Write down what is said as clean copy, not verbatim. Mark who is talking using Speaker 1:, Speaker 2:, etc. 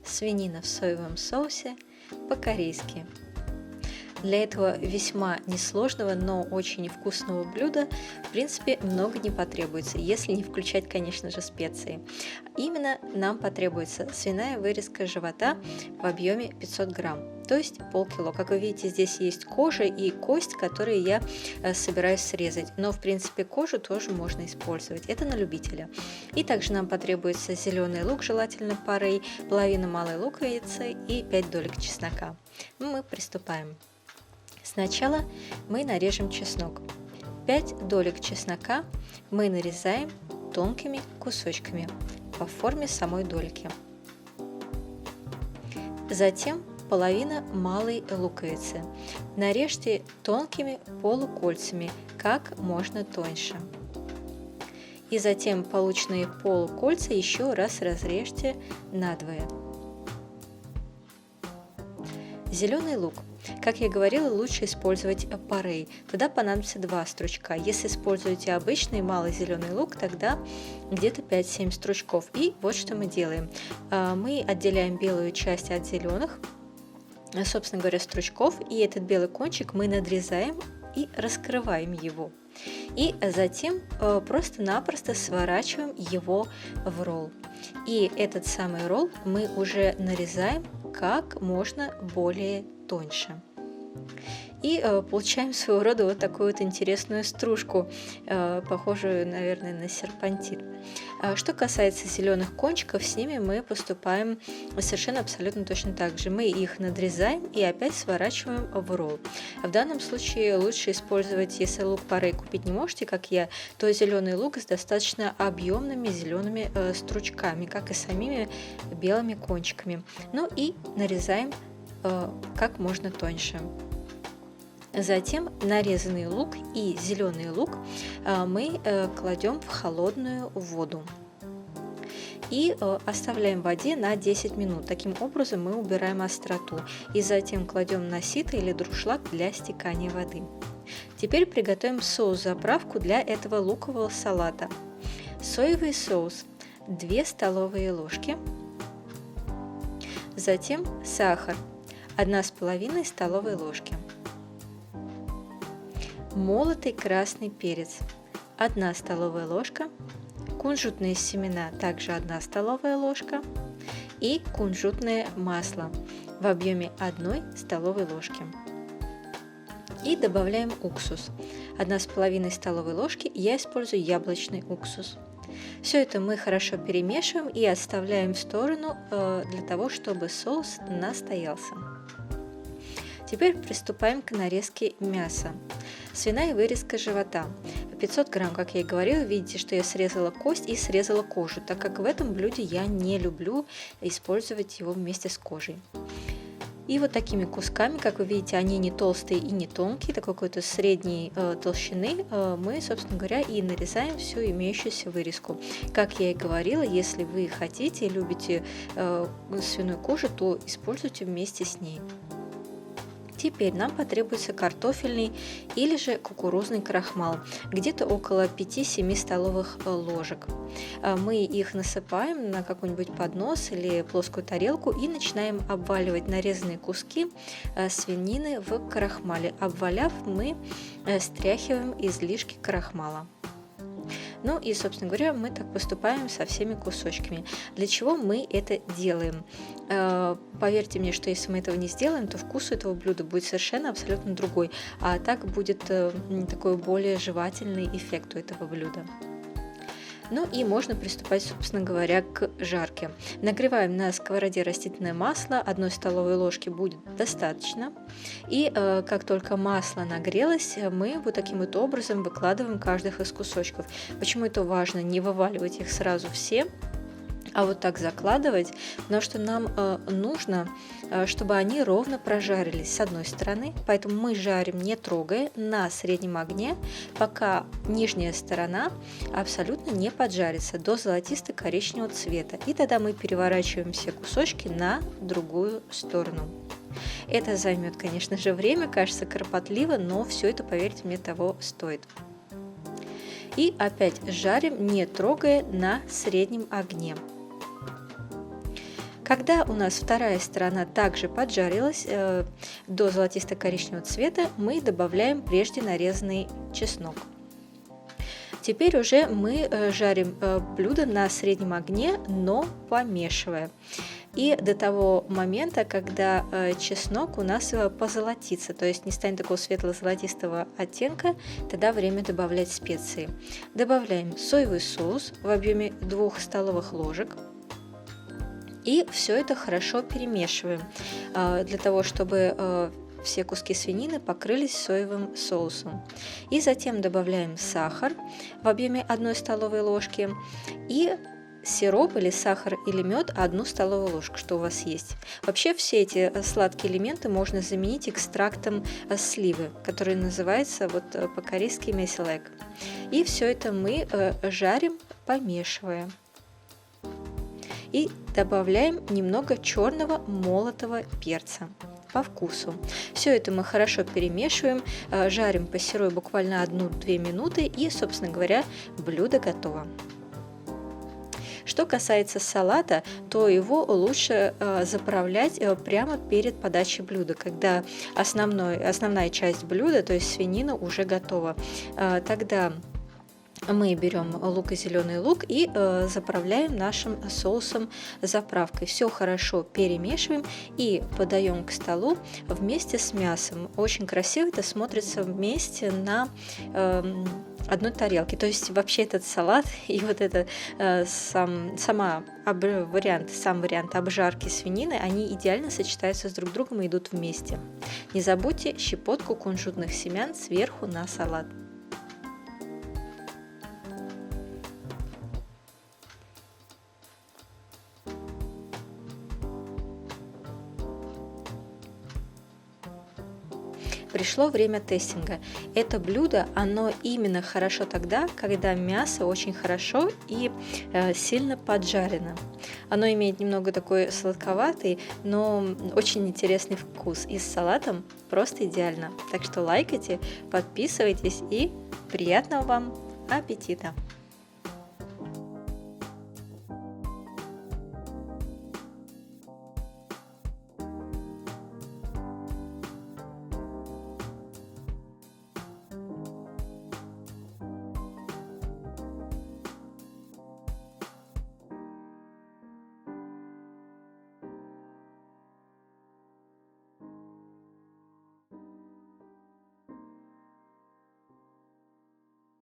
Speaker 1: свинина в соевом соусе по-корейски. Для этого весьма несложного, но очень вкусного блюда, в принципе, много не потребуется, если не включать, конечно же, специи. Именно нам потребуется свиная вырезка живота в объеме 500 грамм, то есть полкило. Как вы видите, здесь есть кожа и кость, которые я собираюсь срезать, но, в принципе, кожу тоже можно использовать, это на любителя. И также нам потребуется зеленый лук, желательно парей, половина малой луковицы и 5 долек чеснока. Мы приступаем. Сначала мы нарежем чеснок. 5 долек чеснока мы нарезаем тонкими кусочками по форме самой дольки. Затем половина малой луковицы. Нарежьте тонкими полукольцами, как можно тоньше. И затем полученные полукольца еще раз разрежьте надвое. Зеленый лук. Как я говорила, лучше использовать парей. Туда понадобится 2 стручка. Если используете обычный малый зеленый лук, тогда где-то 5-7 стручков. И вот что мы делаем. Мы отделяем белую часть от зеленых, собственно говоря, стручков. И этот белый кончик мы надрезаем и раскрываем его. И затем просто-напросто сворачиваем его в ролл. И этот самый ролл мы уже нарезаем как можно более тоньше. И получаем своего рода вот такую вот интересную стружку, похожую, наверное, на серпантин. Что касается зеленых кончиков, с ними мы поступаем совершенно абсолютно точно так же. Мы их надрезаем и опять сворачиваем в ролл. В данном случае лучше использовать, если лук парей купить не можете, как я, то зеленый лук с достаточно объемными зелеными стручками, как и самими белыми кончиками. Ну и нарезаем как можно тоньше. Затем нарезанный лук и зеленый лук мы кладем в холодную воду и оставляем в воде на 10 минут. Таким образом мы убираем остроту и затем кладем на сито или дуршлаг для стекания воды. Теперь приготовим соус-заправку для этого лукового салата. Соевый соус 2 столовые ложки, затем сахар 1,5 столовой ложки. Молотый красный перец 1 столовая ложка, кунжутные семена также 1 столовая ложка и кунжутное масло в объеме 1 столовой ложки. И добавляем уксус 1,5 столовой ложки, я использую яблочный уксус. Все это мы хорошо перемешиваем и отставляем в сторону для того, чтобы соус настоялся. Теперь приступаем к нарезке мяса. Свиная вырезка живота. 500 грамм, как я и говорила, видите, что я срезала кость и срезала кожу, так как в этом блюде я не люблю использовать его вместе с кожей. И вот такими кусками, как вы видите, они не толстые и не тонкие, такой какой-то средней толщины, мы, собственно говоря, и нарезаем всю имеющуюся вырезку. Как я и говорила, если вы хотите и любите свиную кожу, то используйте вместе с ней. Теперь нам потребуется картофельный или же кукурузный крахмал, где-то около 5-7 столовых ложек. Мы их насыпаем на какой-нибудь поднос или плоскую тарелку и начинаем обваливать нарезанные куски свинины в крахмале. Обваляв, мы стряхиваем излишки крахмала. Ну и, собственно говоря, мы так поступаем со всеми кусочками. Для чего мы это делаем? Поверьте мне, что если мы этого не сделаем, то вкус этого блюда будет совершенно абсолютно другой, а так будет такой более жевательный эффект у этого блюда. Ну и можно приступать, собственно говоря, к жарке. Нагреваем на сковороде растительное масло, 1 столовой ложки будет достаточно. И как только масло нагрелось, мы вот таким вот образом выкладываем каждый из кусочков. Почему это важно? Не вываливать их сразу все, а вот так закладывать, потому что нам нужно, чтобы они ровно прожарились с одной стороны, поэтому мы жарим, не трогая, на среднем огне, пока нижняя сторона абсолютно не поджарится до золотисто-коричневого цвета, и тогда мы переворачиваем все кусочки на другую сторону. Это займет, конечно же, время, кажется кропотливо, но все это, поверьте мне, того стоит. И опять жарим, не трогая, на среднем огне. Когда у нас вторая сторона также поджарилась до золотисто-коричневого цвета, мы добавляем прежде нарезанный чеснок. Теперь уже мы жарим блюдо на среднем огне, но помешивая. И до того момента, когда чеснок у нас позолотится, то есть не станет такого светло-золотистого оттенка, тогда время добавлять специи. Добавляем соевый соус в объеме 2 столовых ложек. И все это хорошо перемешиваем, для того, чтобы все куски свинины покрылись соевым соусом. И затем добавляем сахар в объеме 1 столовой ложки и сироп или сахар или мед 1 столовую ложку, что у вас есть. Вообще все эти сладкие элементы можно заменить экстрактом сливы, который называется по-корейски меселек. И все это мы жарим, помешивая. И добавляем немного черного молотого перца по вкусу. Все это мы хорошо перемешиваем, жарим по сырой буквально 1-2 минуты и, собственно говоря, блюдо готово. Что касается салата, то его лучше заправлять прямо перед подачей блюда, когда основная часть блюда, то есть свинина, уже готова. Тогда мы берем лук и зеленый лук и заправляем нашим соусом заправкой. Все хорошо перемешиваем и подаем к столу вместе с мясом. Очень красиво это смотрится вместе на одной тарелке. То есть вообще этот салат и сам вариант обжарки свинины, они идеально сочетаются друг с другом и идут вместе. Не забудьте щепотку кунжутных семян сверху на салат. Пришло время тестинга. Это блюдо, оно именно хорошо тогда, когда мясо очень хорошо и сильно поджарено. Оно имеет немного такой сладковатый, но очень интересный вкус. И с салатом просто идеально. Так что лайкайте, подписывайтесь и приятного вам аппетита!